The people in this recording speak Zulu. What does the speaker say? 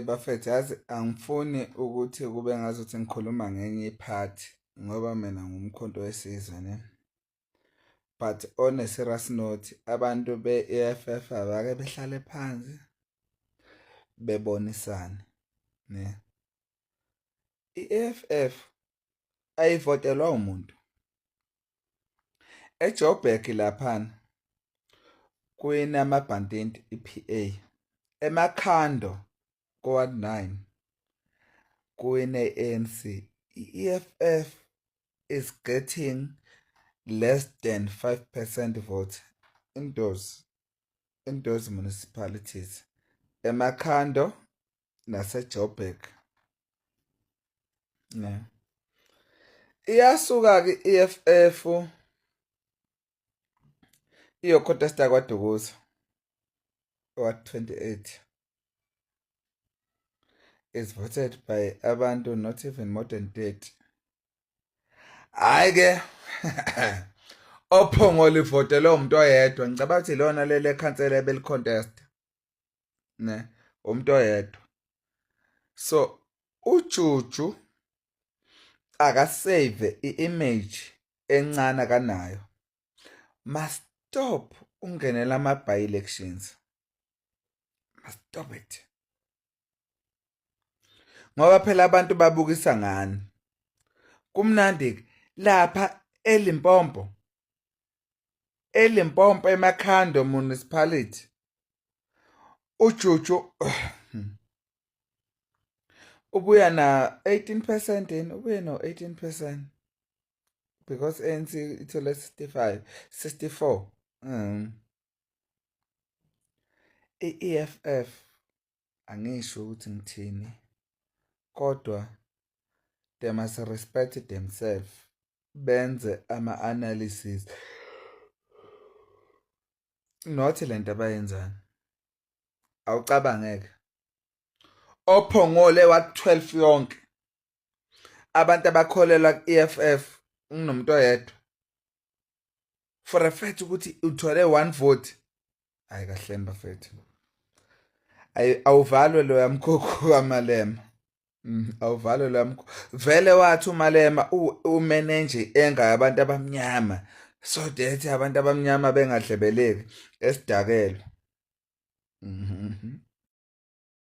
Bafethu yazi angifuni ukuthi kube ngazuthi ngikhuluma ngenye iphathi ngoba mina ngumkhonto wesizwe ne. But on a serious note abantu be-EFF abake behlale phansi bebonisane ne. I-EFF ayivotelwa umuntu. EJoburg laphana kuyinamabhantinti iPA. Emakhando ko-Ward 9 kuyine-ANC. I-EFF is getting less than 5% vote in those municipalities. Emakhando naseJoburg. Ne. Iyasuka ke i-EFF iyokhotesta kwaDukuza Ward 28 is voted by abantu not even more than 30. Hayi ke ophongolo ivotele umuntu oyedwa ngicabanga ukuthi lona lele khansela belicontest ne umuntu oyedwa. So uJuju akasave i-image encane kanayo. Must stop ungenela ama-by elections. Must stop it. Ngoba phela abantu babukisa ngani. Kumnandi lapha eLimpopo eMakhando municipality uJuju ubuya na 18% yini ubuye no 18% because ANC ithole 64. I-EFF angisho ukuthi ngithini kodwa they must respect themselves benze ama-analysis not lento abayenzana. Awucabangeke ophongole wa 12 yonke abantu abakholela ku-EFF nginomuntu oyedwa for a fact ukuthi uthole 1 vote. Hayi kahle bafethu. Awuvalwe lo yamkhokho kaMalema. Awuvalwe lo yamkhokho. Vele wathi uMalema umanage enga abantu abamnyama so that abantu abamnyama bengadlebeleki esidakelo.